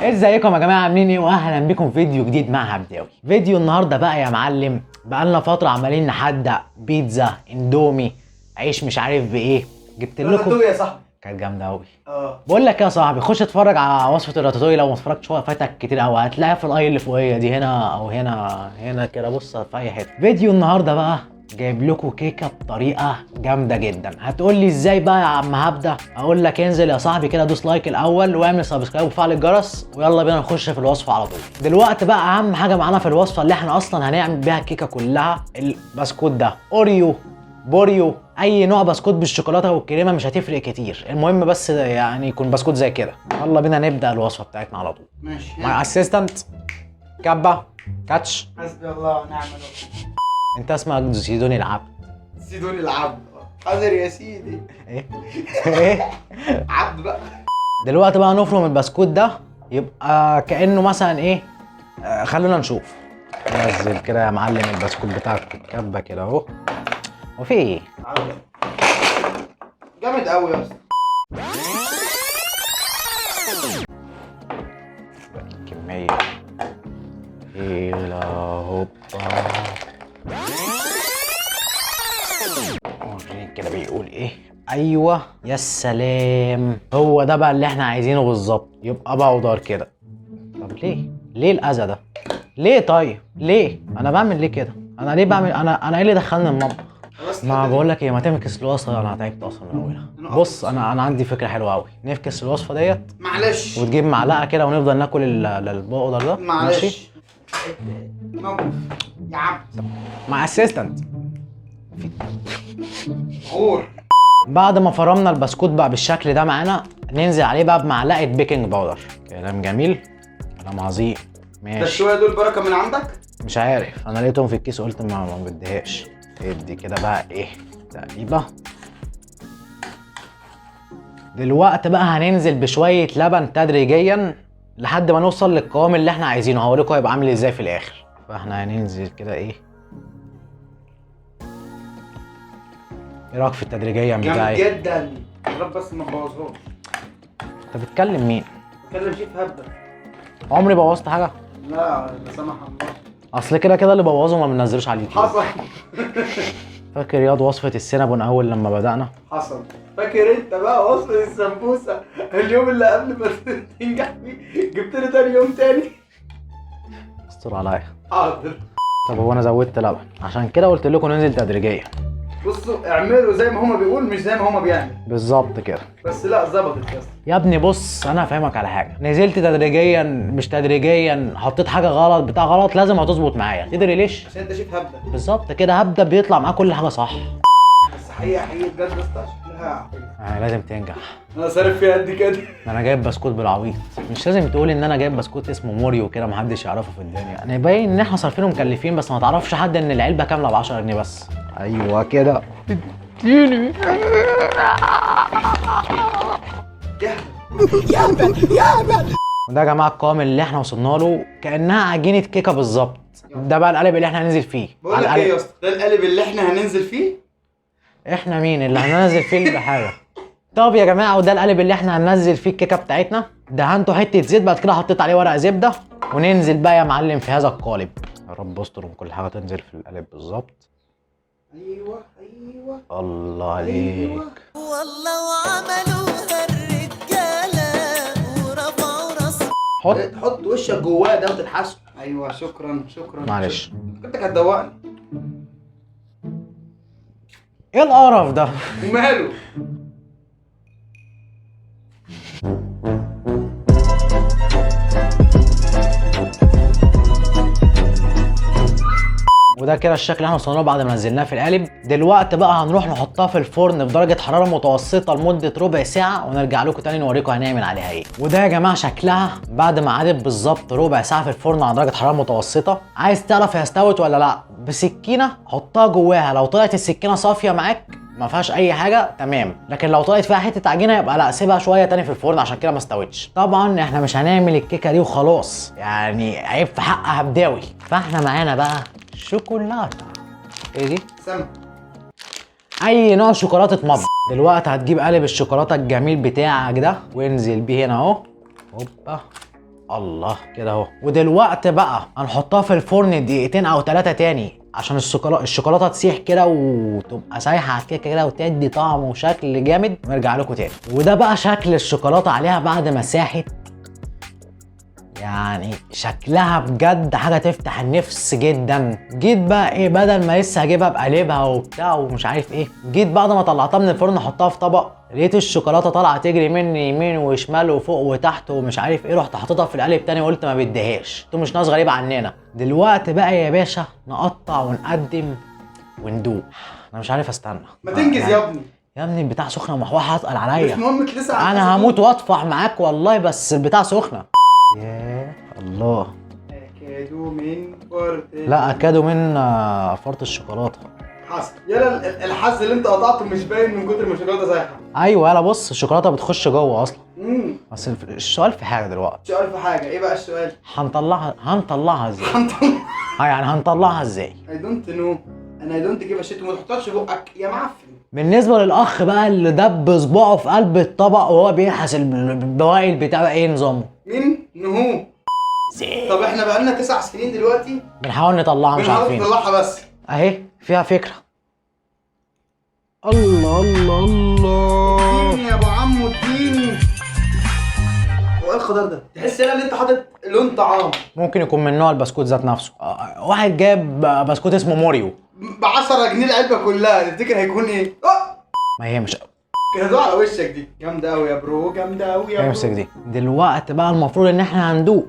ازيكم يا جماعه، عاملين ايه؟ واهلا بكم في فيديو جديد مع هبداوي. فيديو النهارده بقى يا معلم، بقالنا فتره عمالين نحدق بيتزا، اندومي، عيش مش عارف بايه. جبت لكم راتاتوي يا صاحبي. كانت جامده قوي. اه بقول لك يا صاحبي، خش اتفرج على وصفه الراتاتوي لو ما اتفرجتش، فاتك كتير قوي. هتلاقيها في الاي اللي فوقيه دي، هنا او هنا كده. بص في اي حته. فيديو النهارده بقى جايب لكم كيكه بطريقه جامده جدا. هتقول لي ازاي بقى يا عم هبدا؟ اقول لك انزل يا صاحبي كده، دوس لايك الاول واعمل سبسكرايب وفعل الجرس، ويلا بينا نخش في الوصفه على طول. دلوقتي بقى اهم حاجه معانا في الوصفه اللي احنا اصلا هنعمل بيها الكيكه كلها، البسكوت ده. اوريو، بوريو، اي نوع بسكوت بالشوكولاته والكريمه مش هتفرق كتير، المهم بس يعني يكون بسكوت زي كده. يلا بينا نبدا الوصفه بتاعتنا على طول. ماشي. مع اسيستنت كابا كاتش. حسبي الله ونعم الوكيل. انت اسمك سيدوني العبد. سيدوني العبد. حاضر يا سيدي. ايه ايه. عبد بقى. دلوقتي بقى نفرم البسكوت ده، يبقى كانه مثلا ايه. خلونا نشوف. نزل كده يا معلم البسكوت بتاعك في الكبه كده اهو. وفي ايه؟ جامد قوي يا اسطى. كميه ايه لا هوبا. وريني كده بيقول ايه. ايوه يا سلام، هو ده بقى اللي احنا عايزينه بالظبط. يبقى باودر كده. طب ليه الاذى ده؟ ليه طيب؟ ليه انا بعمل ليه كده؟ انا ليه بعمل؟ انا ايه اللي دخلني المطبخ؟ ما بقول لك ايه، ما تفكس الوصفه. انا تعبت اصلا من اولها. بص انا عندي فكره حلوه قوي. نفكس الوصفه ديت معلش. وتجيب معلقه كده ونفضل ناكل الباودر ده. معلش. موقف يا عبد. مع اسيستنت. غور. بعد ما فرمنا البسكوت بقى بالشكل ده معانا، ننزل عليه بقى بمعلقه بيكنج باودر. كلام جميل، كلام عظيم. ده ماشي. الشويه دول بركه من عندك؟ مش عارف، انا لقيتهم في الكيس قلت ما بديهاش. ادي كده بقى ايه تقريبا. دلوقتي بقى هننزل بشويه لبن تدريجيا لحد ما نوصل للقوام اللي احنا عايزينه. هوريكم هيبقى عامل ازاي في الاخر. فاحنا هننزل كده ايه رايك في التدريجيه جامد بتاعي؟ جدا. يا رب بس ما تبوظهاش. انت بتكلم مين؟ بتكلم شيف هبدا. عمري بوظت حاجه؟ لا لا سمح الله. اصل كده اللي بوظه ما بننزلوش على اليوتيوب. حصل. فاكر ياض وصفه السينابون اول لما بدانا؟ حصل. فاكر انت بقى وصفه السمبوسه اليوم اللي قبل ما تنجح فيه جبت لي تاني يوم تاني؟ استر عليا. حاضر. طب هو انا زودت لبن، عشان كده قلت لكم ننزل تدريجيا. بصوا اعملوا زي ما هما بيقول مش زي ما هما بيعمل. بالظبط كده. بس لا ظبطت يا اسطى. يا ابني بص، انا هفهمك على حاجه. نزلت تدريجيا مش تدريجيا، حطيت حاجه غلط بتاع غلط، لازم هتظبط معايا. تدري ليش؟ عشان انت شيف هبدا. بالظبط كده، هبدا بيطلع معاه كل حاجه صح. بس حقيقه بجد يا اسطى شكلها حلو. لازم تنجح. انا صارف فيها قد كده. ما انا جايب بسكوت بالعبيط. مش لازم تقول ان انا جايب بسكوت اسمه موريو كده محدش يعرفه في الدنيا. انا باين ان احنا صارفين ومكلفين، بس ما تعرفش حد ان العلبه كامله ب 10 جنيه بس. ايوه كده. اديني. وده يا جماعه القوام اللي احنا وصلنا له، كانها عجينه كيكه بالظبط. ده بقى القالب اللي احنا هننزل فيه. بقول لك ايه يا اسطى، ده القالب اللي احنا هننزل فيه. احنا مين اللي هننزل فيه الحاجه؟ طب يا جماعه، وده القالب اللي احنا هننزل فيه الكيكه بتاعتنا. دهنته حته زيت، بعد كده حطيت عليه ورق زبده، وننزل بقى يا معلم في هذا القالب. يا رب استر وكل حاجه تنزل في القالب بالظبط. ايوه الله عليك. والله وعملوها الرجاله ورفعوا راسهم. حط وشك جواه ده وتتحسن. ايوه شكرا. معلش. كنت هتدوقني. ايه القرف ده؟ وماله؟ وده كده الشكل اللي احنا وصلنا له بعد ما نزلناه في القالب. دلوقتي بقى هنروح نحطها في الفرن في درجه حراره متوسطه لمده ربع ساعه، ونرجع لكم تاني نوريكم هنعمل عليها ايه. وده يا جماعه شكلها بعد ما قعدت بالظبط ربع ساعه في الفرن على درجه حراره متوسطه. عايز تعرف هي استوت ولا لا؟ بسكينه حطها جواها، لو طلعت السكينه صافيه معاك ما فيهاش اي حاجه تمام، لكن لو طلعت فيها حته عجينه يبقى لا، سيبها شويه تاني في الفرن عشان كده ما استوتش. طبعا احنا مش هنعمل الكيكه دي وخلاص، يعني عيب في حق هبداوي. فاحنا معانا بقى شوكولاته. ايه دي؟ سم. اي نوع شوكولاته مطبخ. دلوقتي هتجيب قالب الشوكولاته الجميل بتاعك ده وانزل بيه هنا اهو. هوبا. الله كده اهو. ودلوقتي بقى هنحطها في الفرن دقيقتين او 3 تاني عشان الشوكولاته تسيح كده وتبقى سايحه على الكيكه كده وتدي طعم وشكل جامد، ونرجع لكم تاني. وده بقى شكل الشوكولاته عليها بعد ما ساحت. يعني شكلها بجد حاجه تفتح النفس جدا. جيت بقى ايه، بدل ما لسه هجيبها بقلبها وبتاع ومش عارف ايه، جيت بعد ما طلعتها من الفرن احطها في طبق، لقيت الشوكولاته طالعه تجري مني يمين وشمال وفوق وتحت ومش عارف ايه، رحت حاططها في القالب تاني وقلت ما بديهاش، انتوا مش ناس غريبه عننا. دلوقتي بقى يا باشا نقطع ونقدم وندوق. انا مش عارف استنى. ما تنجز يا ابني. يا ابني البتاع سخنه ومحوحه هتقل عليا. مش مهم تلسع. انا هموت واطفح معاك والله، بس البتاع سخنه. ياه الله. اكادوا من فرط. لا اكادوا من فرط الشوكولاته. حصل. يلا الحظ اللي انت قطعته مش باين من كتر ما الشوكولاته سايحه. ايوه يلا بص، الشوكولاته بتخش جوه اصلا. امم بس السؤال في حاجه دلوقتي. سؤال في حاجه، ايه بقى السؤال؟ هنطلعها ازاي؟ يعني هنطلعها ازاي؟ اي دونت نو. انا اي دونت جيب اشيت وما تحطش بقك يا معفن. بالنسبه للاخ بقى اللي دب صباعه في قلب الطبق وهو بيلحس البواقي بتاع، ايه نظامه؟ مين؟ نهو. طب احنا بقالنا 9 سنين دلوقتي بنحاول نطلعها مش عارفين. بنحاول نطلعها بس اهي فيها فكره. الله الله الله. اديني يا ابو عمو اديني. هو ايه الخضار ده؟ تحس ان انت حاطط لون طعام. ممكن يكون من نوع البسكوت ذات نفسه. واحد جاب بسكوت اسمه موريو ب 10 جنيه العلبه كلها، تفتكر هيكون ايه؟ ما هي مش كده دول على وشك دي. جامده قوي يا برو، جامده قوي يا برو. امسك دي. دلوقتي بقى المفروض ان احنا هندوق،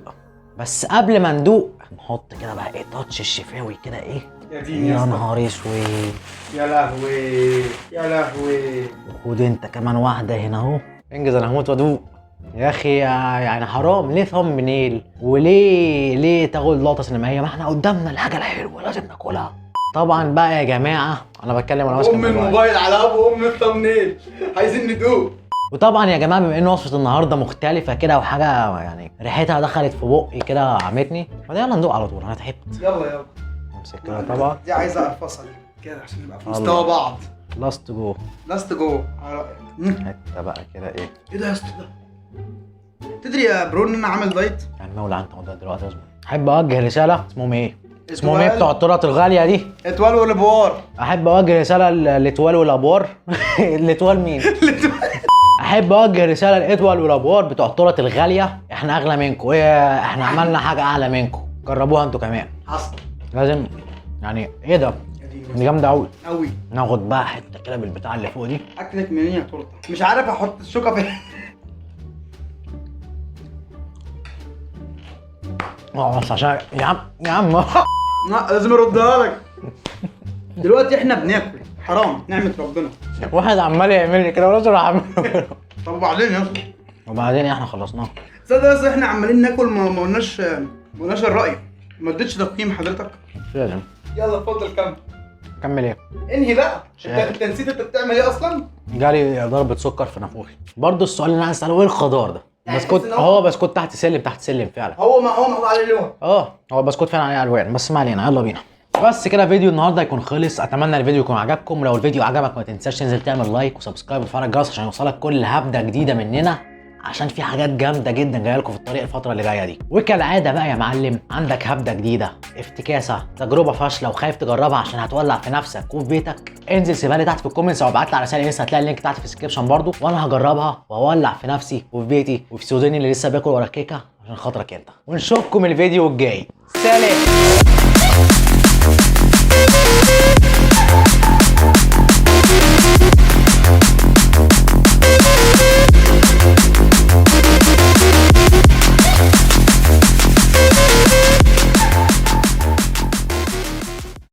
بس قبل ما ندوق نحط كده بقى ايه تاتش الشفاوي كده ايه. يا ديني يا نهار اسود. يا لهوي يا لهوي. خد انت كمان واحده هنا اهو. انجز انا هموت وادوق يا اخي. يعني حرام ليه ثامبنيل وليه تاخد لقطه سينمائيه؟ ما احنا قدامنا الحاجه الحلوه لازم ناكلها. طبعا بقى يا جماعه انا بتكلم وانا ماسك الموبايل على ابو الثامبنيل. عايزين ندوق. وطبعا يا جماعه بما ان وصفه النهارده مختلفه كده وحاجه يعني ريحتها دخلت في بقي كده عمتني، فده يلا ندوق على طول. انا تعبت. يلا امسك كده طبعا. دي عايزه الفصل كده عشان نبقى في مستوى بعض. لاست جو. لاست جو على رايك. حته بقى كده ايه. ايه ده يا اسطى ده؟ تدري يا برو ان انا عامل دايت؟ يعني مولع انت موضوع دلوقتي لازم. احب اوجه رساله. اسمهم ايه؟ اسمهم ايه بتوع الطرق الغاليه دي؟ اتوال والابوار. احب اوجه رساله لاتوال والابوار. الاتوال مين؟ احب اوجه رساله لاتوال والابوار بتوع الطرق الغاليه. احنا اغلى منكم. ايه احنا عملنا حاجه اعلى منكم، جربوها انتوا كمان. حصل. لازم يعني. ايه ده؟ دي جامده قوي قوي. ناخد بقى حته كده بالبتاع اللي فوق دي. اكلك منين يا تورته؟ مش عارف احط الشوكه فين. بس عشان يا عم لا لازم اردها لك. دلوقتي احنا بناكل، حرام نعمه ربنا. واحد عمال يعمل لي كده ولازم اعمل كده. طب وبعدين يا اسطى؟ وبعدين احنا خلصناها. تصدق يا اسطى احنا عمالين ناكل ما قلناش الراي. ما اديتش تقييم حضرتك. مش لازم. يلا اتفضل كمل. كمل ايه؟ انهي بقى. انت نسيت انت بتعمل ايه اصلا؟ جالي ضربة سكر في نافوخي. برضه السؤال اللي انا عايز اساله، ايه الخضار ده؟ يعني بسكوت. تحس إن هو بسكوت تحت سلم فعلا. هو محطوط عليه لون. هو بسكوت فعلا عليه الوان، بس ما علينا يلا بينا. بس كده فيديو النهارده يكون خلص. اتمنى الفيديو يكون عجبكم. لو الفيديو عجبك ما تنساش تنزل تعمل لايك وسبسكرايب وتفعل الجرس عشان يوصلك كل هبده جديده مننا، عشان في حاجات جامده جدا جايه لكم في الطريق الفتره اللي جايه دي. وكالعاده بقى يا معلم، عندك هبده جديده، افتكاسه، تجربه فاشله وخايف تجربها عشان هتولع في نفسك وفي بيتك، انزل سيبها لي تحت في الكومنتس او ابعت لي على رساله لسه. هتلاقي اللينك تحت في الديسكربشن برضو، وانا هجربها واولع في نفسي وفي بيتي وفي سوداني اللي لسه باكل ورا الكيكه عشان خاطرك انت. ونشوفكم الفيديو الجاي. سلام.